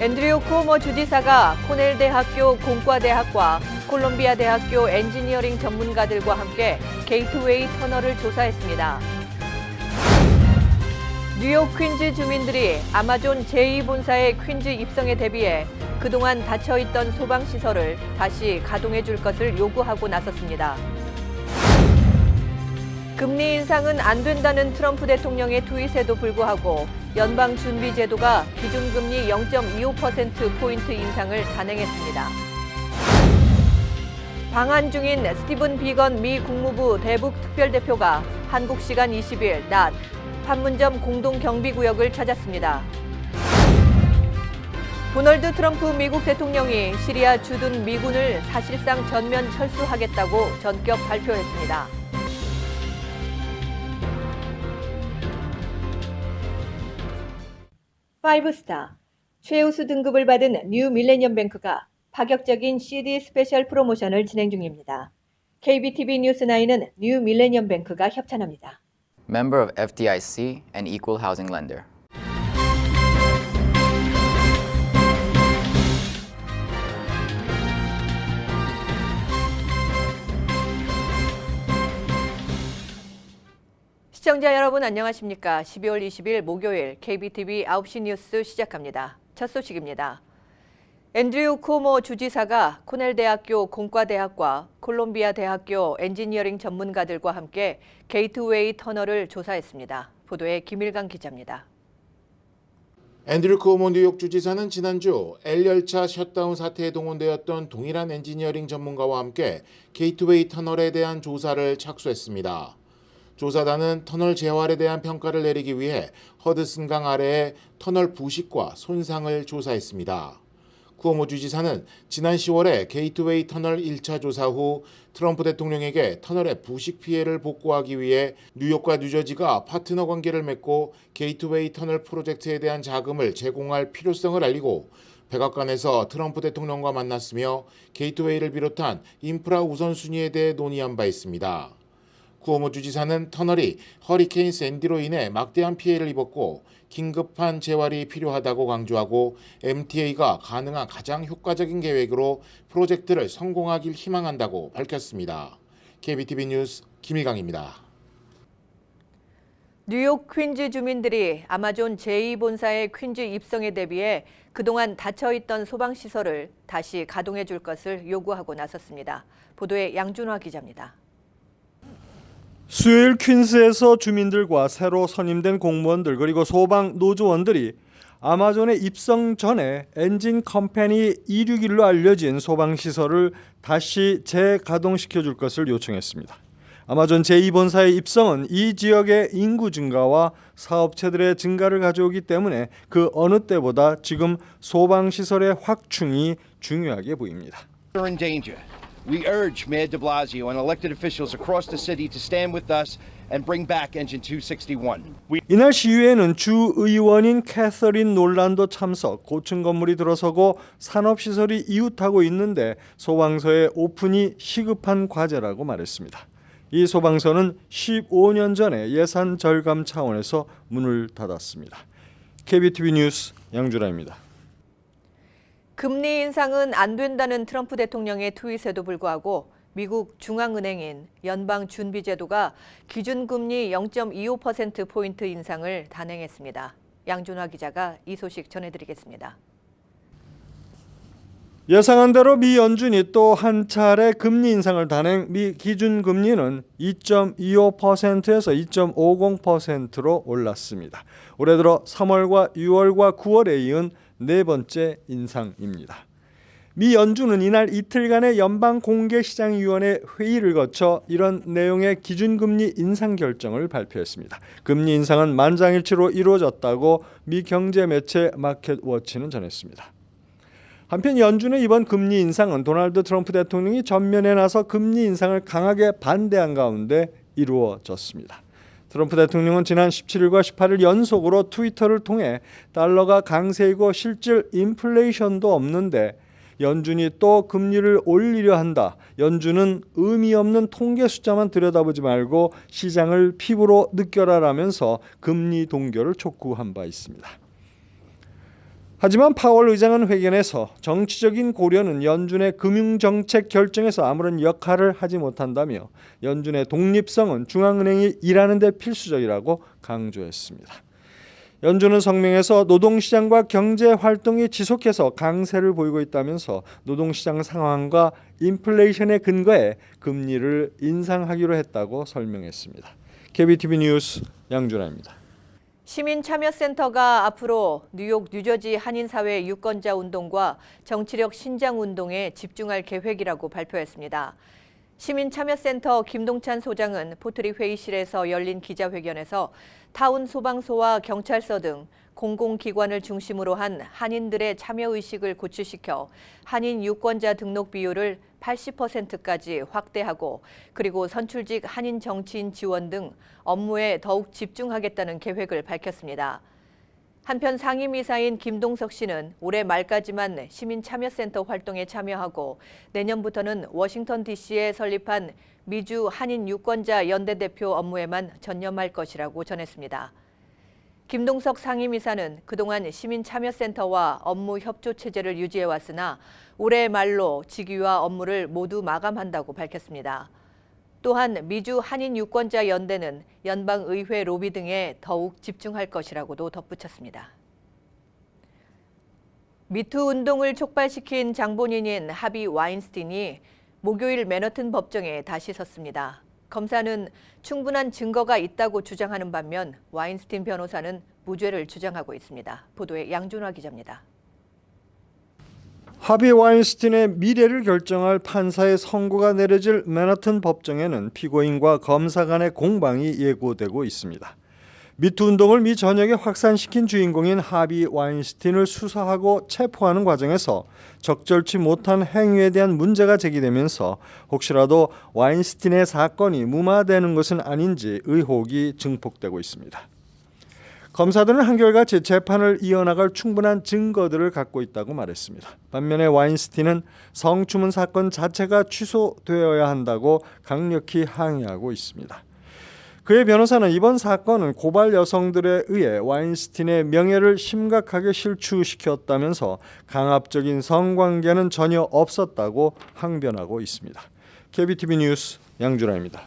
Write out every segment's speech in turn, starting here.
앤드류 쿠오모 주지사가 코넬 대학교 공과대학과 콜롬비아 대학교 엔지니어링 전문가들과 함께 게이트웨이 터널을 조사했습니다. 뉴욕 퀸즈 주민들이 아마존 제2본사의 퀸즈 입성에 대비해 그동안 닫혀있던 소방시설을 다시 가동해 줄 것을 요구하고 나섰습니다. 금리 인상은 안 된다는 트럼프 대통령의 트윗에도 불구하고 연방준비제도가 기준금리 0.25%포인트 인상을 단행했습니다. 방한 중인 스티븐 비건 미 국무부 대북 특별대표가 한국 시간 20일 낮 판문점 공동경비구역을 찾았습니다. 도널드 트럼프 미국 대통령이 시리아 주둔 미군을 사실상 전면 철수하겠다고 전격 발표했습니다. 파이브스타, 최우수 등급을 받은 뉴 밀레니엄 뱅크가 파격적인 CD 스페셜 프로모션을 진행 중입니다. KBTV 뉴스9은 뉴 밀레니엄 뱅크가 협찬합니다. Member of FDIC and equal housing lender. 시청자 여러분 안녕하십니까? 12월 20일 목요일 KBTV 9시 뉴스 시작합니다. 첫 소식입니다. 앤드류 쿠오모 주지사가 코넬 대학교 공과대학과 콜롬비아 대학교 엔지니어링 전문가들과 함께 게이트웨이 터널을 조사했습니다. 보도에 김일강 기자입니다. 앤드류 쿠오모 뉴욕 주지사는 지난주 L열차 셧다운 사태에 동원되었던 동일한 엔지니어링 전문가와 함께 게이트웨이 터널에 대한 조사를 착수했습니다. 조사단은 터널 재활에 대한 평가를 내리기 위해 허드슨강 아래의 터널 부식과 손상을 조사했습니다. 쿠오모 주지사는 지난 10월에 게이트웨이 터널 1차 조사 후 트럼프 대통령에게 터널의 부식 피해를 복구하기 위해 뉴욕과 뉴저지가 파트너 관계를 맺고 게이트웨이 터널 프로젝트에 대한 자금을 제공할 필요성을 알리고 백악관에서 트럼프 대통령과 만났으며 게이트웨이를 비롯한 인프라 우선순위에 대해 논의한 바 있습니다. 쿠오모 주지사는 터널이 허리케인 샌디로 인해 막대한 피해를 입었고 긴급한 재활이 필요하다고 강조하고 MTA가 가능한 가장 효과적인 계획으로 프로젝트를 성공하길 희망한다고 밝혔습니다. KBTV 뉴스 김일강입니다. 뉴욕 퀸즈 주민들이 아마존 제2본사의 퀸즈 입성에 대비해 그동안 닫혀있던 소방시설을 다시 가동해 줄 것을 요구하고 나섰습니다. 보도에 양준화 기자입니다. 수요일 퀸즈에서 주민들과 새로 선임된 공무원들 그리고 소방 노조원들이 아마존의 입성 전에 엔진 컴퍼니 261로 알려진 소방시설을 다시 재가동시켜 줄 것을 요청했습니다. 아마존 제2본사의 입성은 이 지역의 인구 증가와 사업체들의 증가를 가져오기 때문에 그 어느 때보다 지금 소방시설의 확충이 중요하게 보입니다. We urge Mayor de Blasio and elected officials across the city to stand with us and bring back Engine 261. 이날 시위에는 주 의원인 캐서린 놀란도 참석, 고층 건물이 들어서고 산업시설이 이웃하고 있는데 소방서의 오픈이 시급한 과제라고 말했습니다. 이 소방서는 15년 전에 예산 절감 차원에서 문을 닫았습니다. KBTV 뉴스 양준하입니다. 금리 인상은 안 된다는 트럼프 대통령의 트윗에도 불구하고 미국 중앙은행인 연방준비제도가 기준금리 0.25%포인트 인상을 단행했습니다. 양준화 기자가 이 소식 전해드리겠습니다. 예상한 대로 미 연준이 또 한 차례 금리 인상을 단행, 미 기준금리는 2.25%에서 2.50%로 올랐습니다. 올해 들어 3월과 6월과 9월에 이은 네 번째 인상입니다. 미 연준은 이날 이틀간의 연방공개시장위원회 회의를 거쳐 이런 내용의 기준금리 인상 결정을 발표했습니다. 금리 인상은 만장일치로 이루어졌다고 미 경제 매체 마켓워치는 전했습니다. 한편 연준의 이번 금리 인상은 도널드 트럼프 대통령이 전면에 나서 금리 인상을 강하게 반대한 가운데 이루어졌습니다. 트럼프 대통령은 지난 17일과 18일 연속으로 트위터를 통해 달러가 강세이고 실질 인플레이션도 없는데 연준이 또 금리를 올리려 한다. 연준은 의미 없는 통계 숫자만 들여다보지 말고 시장을 피부로 느껴라라면서 금리 동결을 촉구한 바 있습니다. 하지만 파월 의장은 회견에서 정치적인 고려는 연준의 금융정책 결정에서 아무런 역할을 하지 못한다며 연준의 독립성은 중앙은행이 일하는 데 필수적이라고 강조했습니다. 연준은 성명에서 노동시장과 경제활동이 지속해서 강세를 보이고 있다면서 노동시장 상황과 인플레이션에 근거해 금리를 인상하기로 했다고 설명했습니다. KBTV 뉴스 양준하입니다. 시민참여센터가 앞으로 뉴욕, 뉴저지 한인사회 유권자 운동과 정치력 신장 운동에 집중할 계획이라고 발표했습니다. 시민참여센터 김동찬 소장은 포트리 회의실에서 열린 기자회견에서 타운 소방서와 경찰서 등 공공기관을 중심으로 한 한인들의 참여의식을 고취시켜 한인 유권자 등록 비율을 80%까지 확대하고 그리고 선출직 한인 정치인 지원 등 업무에 더욱 집중하겠다는 계획을 밝혔습니다. 한편 상임이사인 김동석 씨는 올해 말까지만 시민참여센터 활동에 참여하고 내년부터는 워싱턴 DC에 설립한 미주 한인 유권자 연대 대표 업무에만 전념할 것이라고 전했습니다. 김동석 상임이사는 그동안 시민참여센터와 업무 협조 체제를 유지해왔으나 올해 말로 직위와 업무를 모두 마감한다고 밝혔습니다. 또한 미주 한인 유권자 연대는 연방의회 로비 등에 더욱 집중할 것이라고도 덧붙였습니다. 미투 운동을 촉발시킨 장본인인 하비 와인스틴이 목요일 맨해튼 법정에 다시 섰습니다. 검사는 충분한 증거가 있다고 주장하는 반면 와인스틴 변호사는 무죄를 주장하고 있습니다. 보도에 양준화 기자입니다. 하비 와인스틴의 미래를 결정할 판사의 선고가 내려질 맨해튼 법정에는 피고인과 검사 간의 공방이 예고되고 있습니다. 미투 운동을 미 전역에 확산시킨 주인공인 하비 와인스틴을 수사하고 체포하는 과정에서 적절치 못한 행위에 대한 문제가 제기되면서 혹시라도 와인스틴의 사건이 무마되는 것은 아닌지 의혹이 증폭되고 있습니다. 검사들은 한결같이 재판을 이어나갈 충분한 증거들을 갖고 있다고 말했습니다. 반면에 와인스틴은 성추문 사건 자체가 취소되어야 한다고 강력히 항의하고 있습니다. 그의 변호사는 이번 사건은 고발 여성들에 의해 와인스틴의 명예를 심각하게 실추시켰다면서 강압적인 성관계는 전혀 없었다고 항변하고 있습니다. KBTV 뉴스 양준하입니다.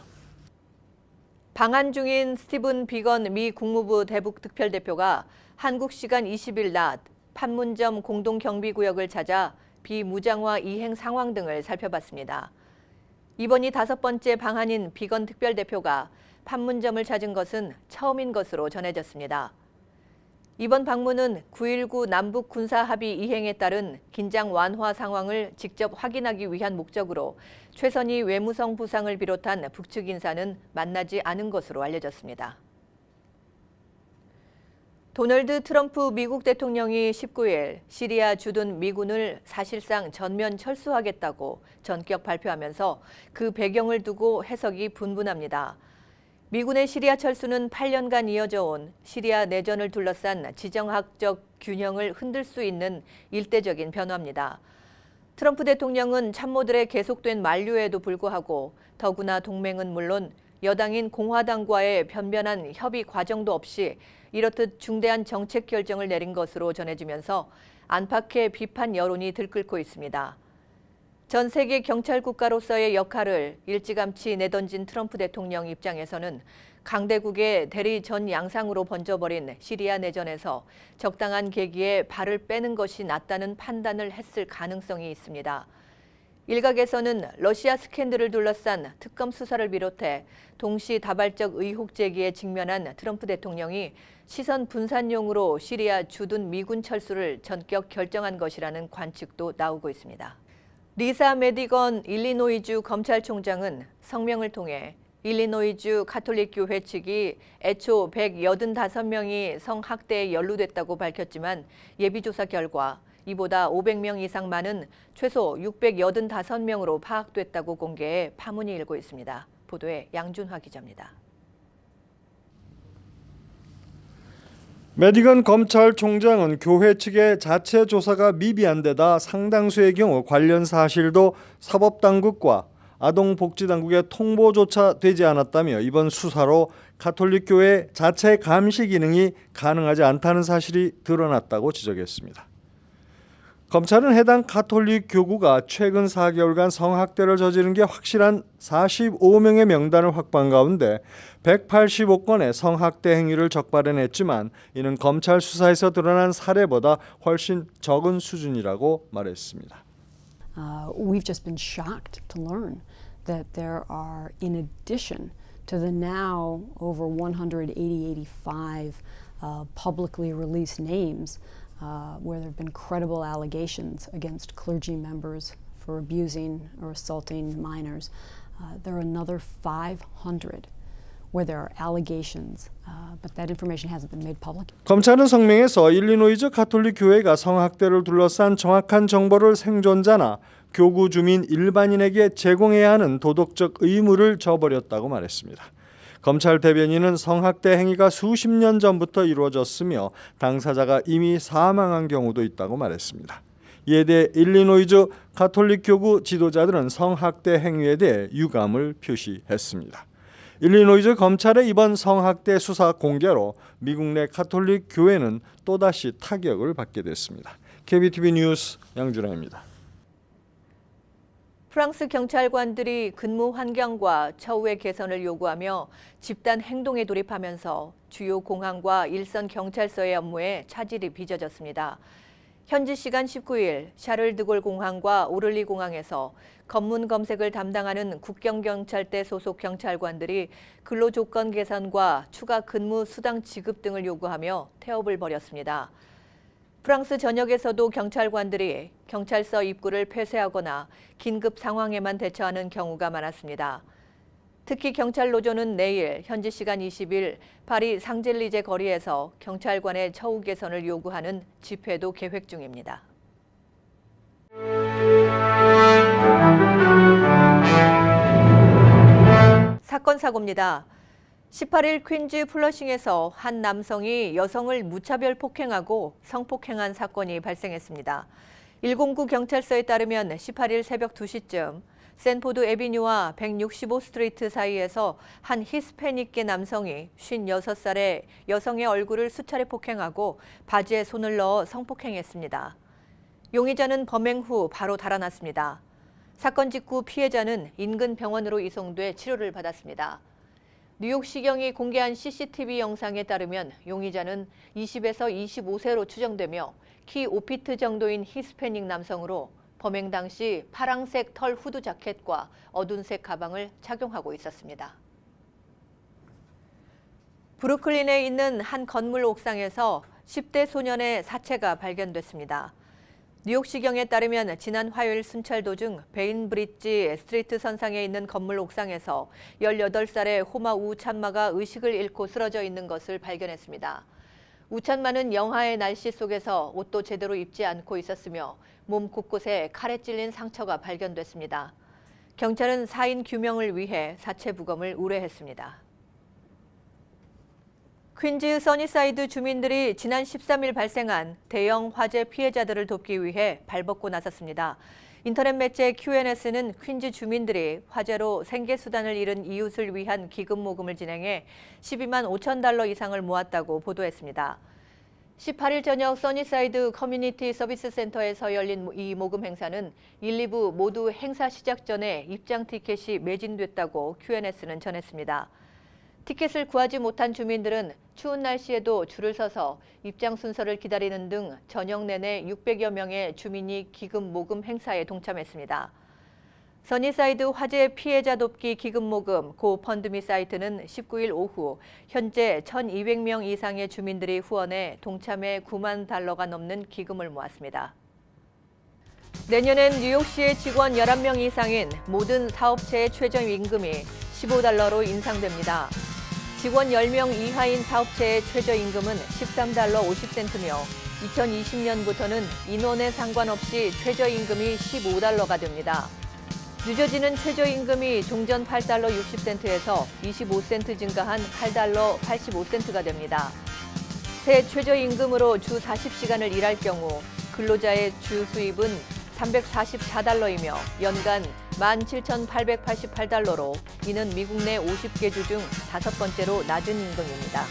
방한 중인 스티븐 비건 미 국무부 대북 특별대표가 한국 시간 20일 낮 판문점 공동경비구역을 찾아 비무장화 이행 상황 등을 살펴봤습니다. 이번이 5번째 방한인 비건 특별대표가 판문점을 찾은 것은 처음인 것으로 전해졌습니다. 이번 방문은 9.19 남북 군사합의 이행에 따른 긴장 완화 상황을 직접 확인하기 위한 목적으로 최선희 외무성 부상을 비롯한 북측 인사는 만나지 않은 것으로 알려졌습니다. 도널드 트럼프 미국 대통령이 19일 시리아 주둔 미군을 사실상 전면 철수하겠다고 전격 발표하면서 그 배경을 두고 해석이 분분합니다. 미군의 시리아 철수는 8년간 이어져 온 시리아 내전을 둘러싼 지정학적 균형을 흔들 수 있는 일대적인 변화입니다. 트럼프 대통령은 참모들의 계속된 만류에도 불구하고 더구나 동맹은 물론 여당인 공화당과의 변변한 협의 과정도 없이 이렇듯 중대한 정책 결정을 내린 것으로 전해지면서 안팎의 비판 여론이 들끓고 있습니다. 전 세계 경찰 국가로서의 역할을 일찌감치 내던진 트럼프 대통령 입장에서는 강대국의 대리 전 양상으로 번져버린 시리아 내전에서 적당한 계기에 발을 빼는 것이 낫다는 판단을 했을 가능성이 있습니다. 일각에서는 러시아 스캔들을 둘러싼 특검 수사를 비롯해 동시다발적 의혹 제기에 직면한 트럼프 대통령이 시선 분산용으로 시리아 주둔 미군 철수를 전격 결정한 것이라는 관측도 나오고 있습니다. 리사 메디건 일리노이주 검찰총장은 성명을 통해 일리노이주 가톨릭교회 측이 애초 185명이 성학대에 연루됐다고 밝혔지만 예비조사 결과 이보다 500명 이상 많은 최소 685명으로 파악됐다고 공개해 파문이 일고 있습니다. 보도에 양준화 기자입니다. 메디건 검찰총장은 교회 측의 자체 조사가 미비한 데다 상당수의 경우 관련 사실도 사법당국과 아동복지당국의 통보조차 되지 않았다며 이번 수사로 가톨릭교회 자체 감시 기능이 가능하지 않다는 사실이 드러났다고 지적했습니다. 검찰은 해당 가톨릭 교구가 최근 4개월간 성학대를 저지른 게 확실한 45명의 명단을 확보한 가운데 185건의 성학대 행위를 적발해냈지만 이는 검찰 수사에서 드러난 사례보다 훨씬 적은 수준이라고 말했습니다. We've just been shocked to learn that there are, in addition to the now over 185 publicly released names, where there have been credible allegations against clergy members for abusing or assaulting minors. There are another 500 where there are allegations, but that information hasn't been made public. 검찰은 성명에서 일리노이주 가톨릭 교회가 성학대를 둘러싼 정확한 정보를 생존자나 교구 주민 일반인에게 제공해야 하는 도덕적 의무를 저버렸다고 말했습니다. 검찰 대변인은 성학대 행위가 수십 년 전부터 이루어졌으며 당사자가 이미 사망한 경우도 있다고 말했습니다. 이에 대해 일리노이주 가톨릭 교구 지도자들은 성학대 행위에 대해 유감을 표시했습니다. 일리노이주 검찰의 이번 성학대 수사 공개로 미국 내 가톨릭 교회는 또다시 타격을 받게 됐습니다. KBTV 뉴스 양준하입니다. 프랑스 경찰관들이 근무 환경과 처우의 개선을 요구하며 집단 행동에 돌입하면서 주요 공항과 일선 경찰서의 업무에 차질이 빚어졌습니다. 현지 시간 19일 샤를드골 공항과 오를리 공항에서 검문 검색을 담당하는 국경경찰대 소속 경찰관들이 근로조건 개선과 추가 근무 수당 지급 등을 요구하며 태업을 벌였습니다. 프랑스 전역에서도 경찰관들이 경찰서 입구를 폐쇄하거나 긴급 상황에만 대처하는 경우가 많았습니다. 특히 경찰 노조는 내일 현지 시간 20일 파리 상젤리제 거리에서 경찰관의 처우 개선을 요구하는 집회도 계획 중입니다. 사건 사고입니다. 18일 퀸즈 플러싱에서 한 남성이 여성을 무차별 폭행하고 성폭행한 사건이 발생했습니다. 109 경찰서에 따르면 18일 새벽 2시쯤 샌포드 애비뉴와 165 스트리트 사이에서 한 히스패닉계 남성이 56살의 여성의 얼굴을 수차례 폭행하고 바지에 손을 넣어 성폭행했습니다. 용의자는 범행 후 바로 달아났습니다. 사건 직후 피해자는 인근 병원으로 이송돼 치료를 받았습니다. 뉴욕시경이 공개한 CCTV 영상에 따르면 용의자는 20에서 25세로 추정되며 키 5피트 정도인 히스패닉 남성으로 범행 당시 파랑색 털 후드 자켓과 어두운색 가방을 착용하고 있었습니다. 브루클린에 있는 한 건물 옥상에서 10대 소년의 사체가 발견됐습니다. 뉴욕시경에 따르면 지난 화요일 순찰 도중 베인브릿지 스트리트 선상에 있는 건물 옥상에서 18살의 호마 우찬마가 의식을 잃고 쓰러져 있는 것을 발견했습니다. 우찬마는 영하의 날씨 속에서 옷도 제대로 입지 않고 있었으며 몸 곳곳에 칼에 찔린 상처가 발견됐습니다. 경찰은 사인 규명을 위해 사체 부검을 의뢰했습니다. 퀸즈 써니사이드 주민들이 지난 13일 발생한 대형 화재 피해자들을 돕기 위해 발벗고 나섰습니다. 인터넷 매체 QNS는 퀸즈 주민들이 화재로 생계수단을 잃은 이웃을 위한 기금 모금을 진행해 12만 5천 달러 이상을 모았다고 보도했습니다. 18일 저녁 써니사이드 커뮤니티 서비스 센터에서 열린 이 모금 행사는 1, 2부 모두 행사 시작 전에 입장 티켓이 매진됐다고 QNS는 전했습니다. 티켓을 구하지 못한 주민들은 추운 날씨에도 줄을 서서 입장 순서를 기다리는 등 저녁 내내 600여 명의 주민이 기금 모금 행사에 동참했습니다. 써니사이드 화재 피해자 돕기 기금 모금 고펀드미 사이트는 19일 오후 현재 1,200명 이상의 주민들이 후원해 동참해 9만 달러가 넘는 기금을 모았습니다. 내년엔 뉴욕시의 직원 11명 이상인 모든 사업체의 최저임금이 15달러로 인상됩니다. 직원 10명 이하인 사업체의 최저임금은 13달러 50센트며 2020년부터는 인원에 상관없이 최저임금이 15달러가 됩니다. 뉴저지는 최저임금이 종전 8달러 60센트에서 25센트 증가한 8달러 85센트가 됩니다. 새 최저임금으로 주 40시간을 일할 경우 근로자의 주 수입은 344달러이며 연간 17,888달러로 이는 미국 내 50개 주 중 5번째로 낮은 임금입니다.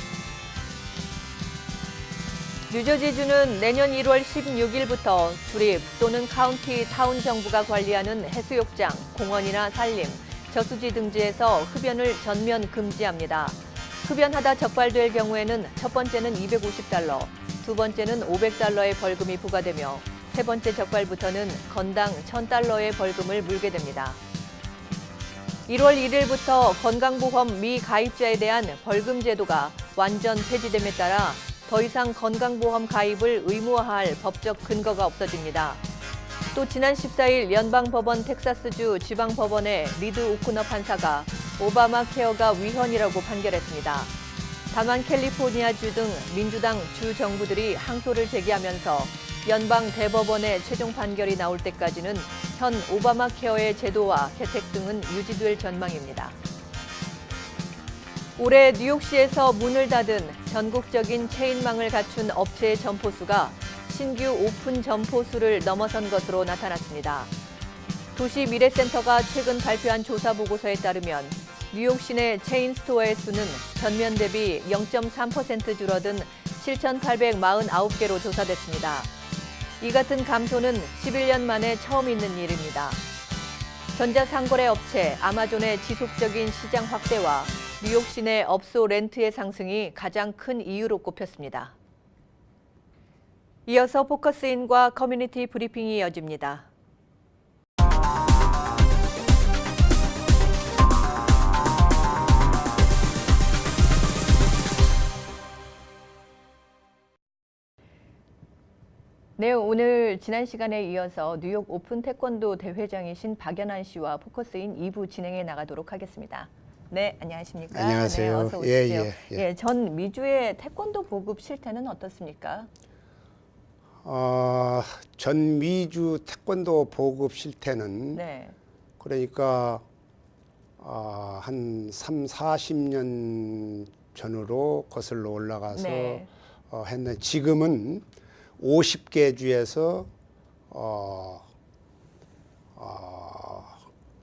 뉴저지주는 내년 1월 16일부터 주립 또는 카운티 타운 정부가 관리하는 해수욕장, 공원이나 산림, 저수지 등지에서 흡연을 전면 금지합니다. 흡연하다 적발될 경우에는 첫 번째는 $250, 두 번째는 $500의 벌금이 부과되며 세 번째 적발부터는 건당 $1,000의 벌금을 물게 됩니다. 1월 1일부터 건강보험 미가입자에 대한 벌금 제도가 완전 폐지됨에 따라 더 이상 건강보험 가입을 의무화할 법적 근거가 없어집니다. 또 지난 14일 연방법원 텍사스주 지방법원의 리드 오쿠너 판사가 오바마 케어가 위헌이라고 판결했습니다. 다만 캘리포니아주 등 민주당 주 정부들이 항소를 제기하면서 연방 대법원의 최종 판결이 나올 때까지는 현 오바마 케어의 제도와 혜택 등은 유지될 전망입니다. 올해 뉴욕시에서 문을 닫은 전국적인 체인망을 갖춘 업체의 점포수가 신규 오픈 점포수를 넘어선 것으로 나타났습니다. 도시미래센터가 최근 발표한 조사 보고서에 따르면 뉴욕 시내 체인 스토어의 수는 전년 대비 0.3% 줄어든 7,849개로 조사됐습니다. 이 같은 감소는 11년 만에 처음 있는 일입니다. 전자상거래 업체 아마존의 지속적인 시장 확대와 뉴욕 시내 업소 렌트의 상승이 가장 큰 이유로 꼽혔습니다. 이어서 포커스인과 커뮤니티 브리핑이 이어집니다. 네, 오늘 지난 시간에 이어서 뉴욕 오픈 태권도 대회장이신 박연한 씨와 포커스인 2부 진행해 나가도록 하겠습니다. 네, 안녕하십니까? 안녕하세요. 네, 어서 오십시오. 예. 전 미주의 태권도 보급 실태는 어떻습니까? 전 미주 태권도 보급 실태는 네. 그러니까 한 40년 전으로 거슬러 올라가서 네. 했는데 지금은 50개 주에서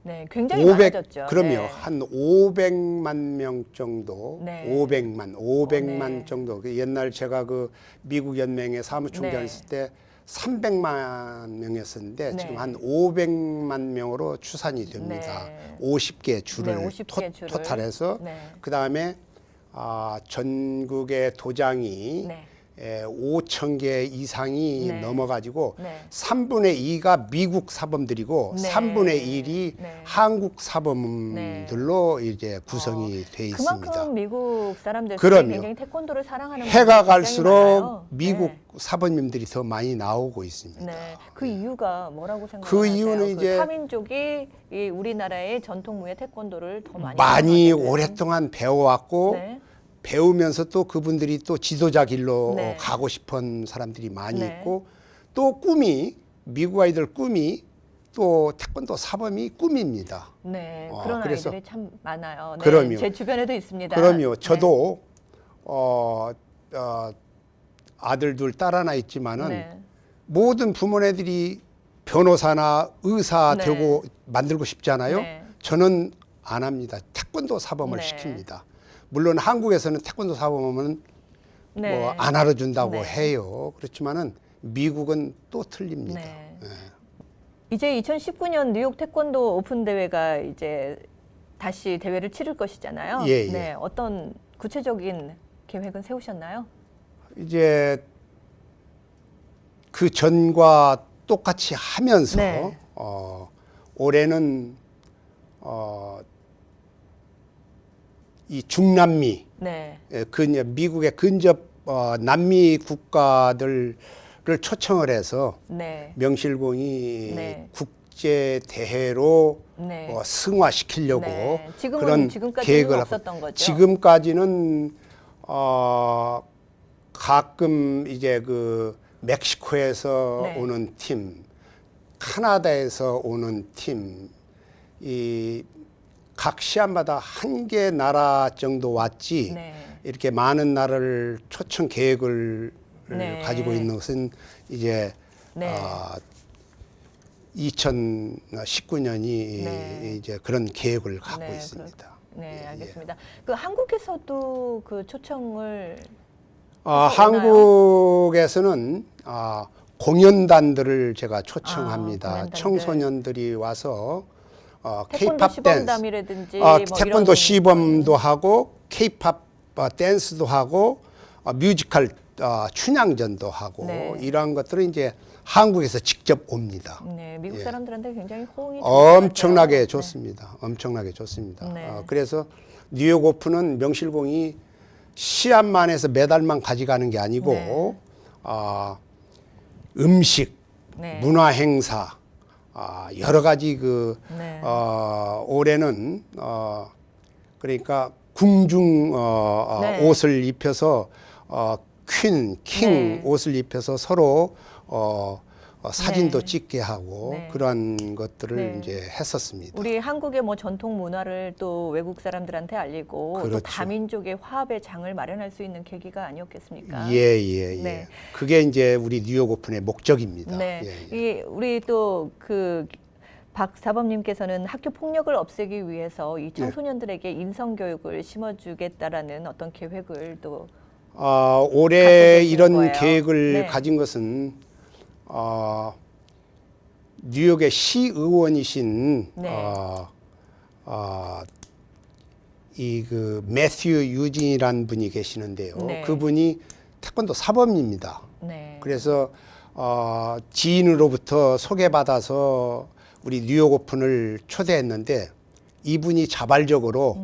네, 굉장히 많아졌죠. 그럼요. 네. 한 500만 명 정도, 네. 500만 네. 정도. 그 옛날 제가 그 미국 연맹의 사무총장 네. 했을 때 300만 명이었었는데 네. 지금 한 500만 명으로 추산이 됩니다. 네. 50개 주를, 네, 50개 주를. 토탈해서 네. 그다음에 전국의 도장이 네. 5,000개 이상이 네. 넘어가지고 네. 3분의 2가 미국 사범들이고 네. 3분의 1이 네. 한국 사범들로 이제 구성이 돼 있습니다. 그만큼 미국 사람들이 그럼요. 굉장히 태권도를 사랑하는 해가 분들이 굉장히 갈수록 많아요. 미국 네. 사범님들이 더 많이 나오고 있습니다. 네, 그 이유가 뭐라고 그 생각하세요? 이유는 이제 타민족이 이 우리나라의 전통무예 태권도를 더 많이 많이 사랑하는. 오랫동안 배워왔고 네. 배우면서 또 그분들이 또 지도자 길로 네. 가고 싶은 사람들이 많이 네. 있고 또 꿈이 미국 아이들 꿈이 또 태권도 사범이 꿈입니다. 네, 그런 그래서 아이들이 참 많아요. 네, 그럼요. 제 주변에도 있습니다. 그럼요. 네. 저도 아들 둘, 딸 하나 있지만은 네. 모든 부모네들이 변호사나 의사 네. 되고 만들고 싶잖아요. 네. 저는 안 합니다. 태권도 사범을 네. 시킵니다. 물론 한국에서는 태권도 사범은 네. 뭐 안 알아준다고 네. 해요. 그렇지만은 미국은 또 틀립니다. 네. 예. 이제 2019년 뉴욕 태권도 오픈 대회가 이제 다시 대회를 치를 것이잖아요. 예, 예. 네, 어떤 구체적인 계획은 세우셨나요? 이제 그 전과 똑같이 하면서 네. 올해는 이 중남미, 네. 미국의 근접 남미 국가들을 초청을 해서 네. 명실공히 네. 국제 대회로 네. 승화시키려고 네. 지금은 그런 지금까지는 계획을 하고 없었던 거죠? 지금까지는 가끔 이제 그 멕시코에서 네. 오는 팀, 카나다에서 오는 팀, 이 각 시합마다 한 개 나라 정도 왔지 네. 이렇게 많은 나라를 초청 계획을 네. 가지고 있는 것은 이제 네. 2019년이 네. 이제 그런 계획을 갖고 네, 있습니다. 네, 예, 알겠습니다. 그 한국에서도 그 초청을 한국에서는 공연단들을 제가 초청합니다. 공연단들. 청소년들이 와서 태권도 K-팝 댄스, 시범담이라든지 뭐 태권도 이런 시범도 하고 K-팝 댄스도 하고 뮤지컬 춘향전도 하고 네. 이러한 것들은 이제 한국에서 직접 옵니다. 네, 미국 예. 사람들한테 굉장히 호응이 엄청나게 좋을 것 같아요. 좋습니다. 엄청나게 좋습니다. 네. 그래서 뉴욕 오픈은 명실공히 시합만 해서 메달만 가져가는 게 아니고 네. 음식, 네. 문화 행사, 여러 가지 네. 올해는 그러니까 궁중 네. 옷을 입혀서 퀸, 킹 네. 옷을 입혀서 서로 사진도 네. 찍게 하고 네. 그러한 것들을 네. 이제 했었습니다. 우리 한국의 뭐 전통 문화를 또 외국 사람들한테 알리고 또 그렇죠. 다민족의 화합의 장을 마련할 수 있는 계기가 아니었겠습니까? 예. 네. 그게 이제 우리 뉴욕 오픈의 목적입니다. 네. 예. 이 우리 또 그 박사범님께서는 학교 폭력을 없애기 위해서 이 청소년들에게 인성 교육을 심어주겠다라는 어떤 계획을 또 갖고 올해 계시는 이런 거예요. 계획을 네. 가진 것은 뉴욕의 시의원이신 네. 이 그 매튜 유진이라는 분이 계시는데요. 네. 그분이 태권도 사범입니다. 네. 그래서 지인으로부터 소개받아서 우리 뉴욕 오픈을 초대했는데 이분이 자발적으로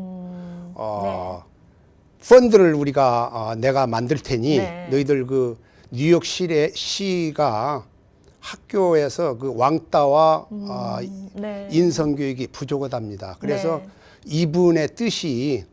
네. 펀드를 우리가 내가 만들 테니 네. 너희들 그 뉴욕 시가 학교에서 그 왕따와 네. 인성 교육이 부족하답니다. 그래서 네. 이분의 뜻이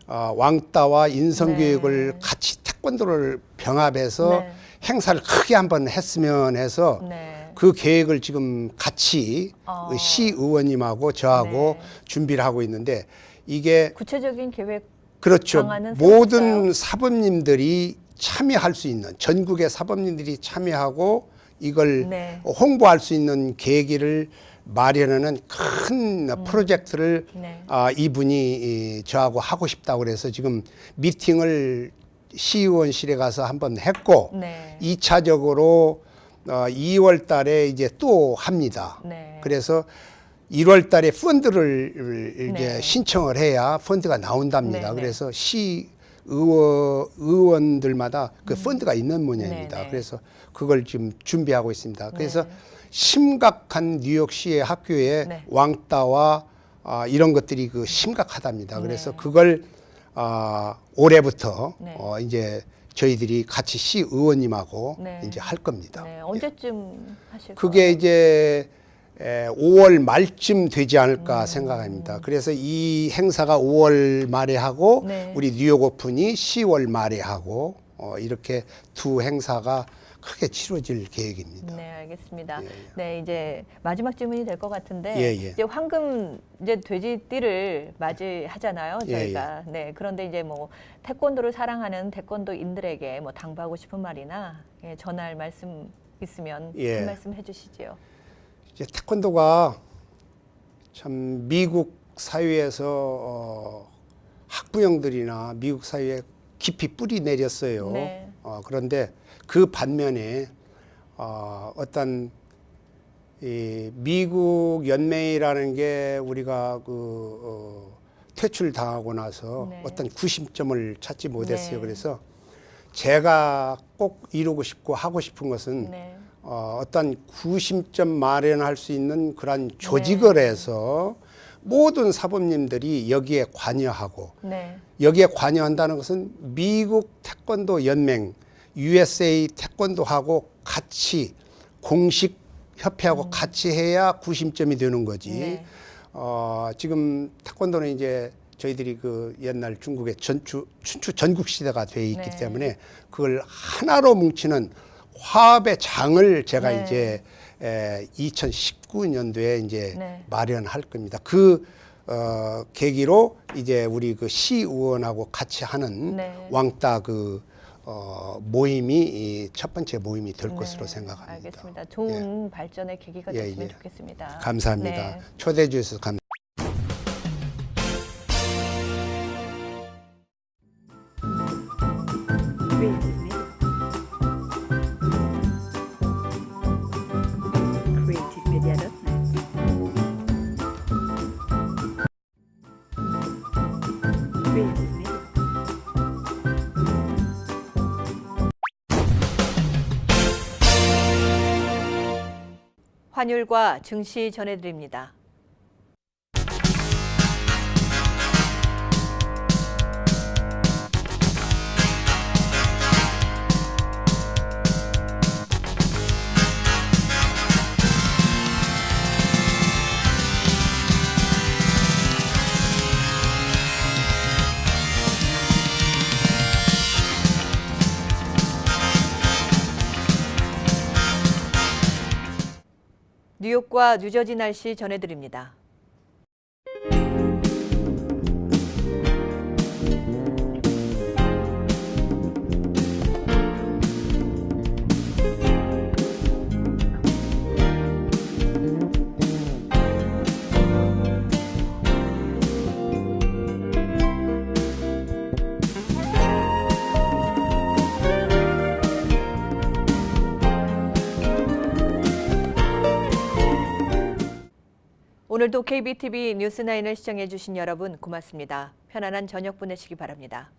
왕따와 인성 네. 교육을 같이 태권도를 병합해서 네. 행사를 크게 한번 했으면 해서 네. 그 계획을 지금 같이 시의원님하고 저하고 네. 준비를 하고 있는데 이게 구체적인 계획 그렇죠. 방안은 모든 세웠어요? 사범님들이 참여할 수 있는 전국의 사범님들이 참여하고 이걸 네. 홍보할 수 있는 계기를 마련하는 큰 프로젝트를 네. 이분이 저하고 하고 싶다고 그래서 지금 미팅을 시의원실에 가서 한번 했고 네. 2차적으로 2월 달에 이제 또 합니다. 네. 그래서 1월 달에 펀드를 이제 네. 신청을 해야 펀드가 나온답니다. 네, 네. 그래서 의원들마다 그 펀드가 있는 모양입니다. 네, 네. 그래서 그걸 지금 준비하고 있습니다. 그래서 네. 심각한 뉴욕시의 학교에 네. 왕따와 이런 것들이 그 심각하답니다. 그래서 네. 그걸 올해부터 네. 이제 저희들이 같이 시의원님하고 네. 이제 할 겁니다. 네. 언제쯤 하실 그게 거예요? 이제 5월 말쯤 되지 않을까 생각합니다. 그래서 이 행사가 5월 말에 하고 네. 우리 뉴욕 오픈이 10월 말에 하고 이렇게 두 행사가 크게 치러질 계획입니다. 네, 알겠습니다. 예, 예. 네, 이제 마지막 질문이 될 것 같은데 예, 예. 이제 황금 이제 돼지띠를 맞이하잖아요, 예, 저희가. 네, 그런데 이제 뭐 태권도를 사랑하는 태권도인들에게 뭐 당부하고 싶은 말이나 전할 말씀 있으면 예. 한 말씀 해주시지요. 이제 태권도가 참 미국 사회에서 학부형들이나 미국 사회에 깊이 뿌리 내렸어요. 네. 그런데 그 반면에 어떤 이 미국 연맹이라는 게 우리가 퇴출당하고 나서 네. 어떤 구심점을 찾지 못했어요. 네. 그래서 제가 꼭 이루고 싶고 하고 싶은 것은 네. 어떤 구심점 마련할 수 있는 그런 조직을 해서 모든 사범님들이 여기에 관여하고 네. 여기에 관여한다는 것은 미국 태권도 연맹 USA 태권도하고 같이 공식 협회하고 같이 해야 구심점이 되는 거지. 네. 지금 태권도는 이제 저희들이 그 옛날 중국의 춘추 전국 시대가 돼 있기 네. 때문에 그걸 하나로 뭉치는 화합의 장을 제가 네. 이제 2019년도에 이제 네. 마련할 겁니다. 그 계기로 이제 우리 그 시의원하고 같이 하는 네. 왕따 그 모임이 첫 번째 모임이 될 것으로 생각합니다. 알겠습니다. 좋은 발전의 계기가 예, 됐으면 예. 좋겠습니다. 감사합니다. 네. 초대해 주셔서 감사합니다. Wait a minute. 환율과 증시 전해드립니다. 뉴욕과 뉴저지 날씨 전해드립니다. 오늘도 KBTV 뉴스9을 시청해주신 여러분 고맙습니다. 편안한 저녁 보내시기 바랍니다.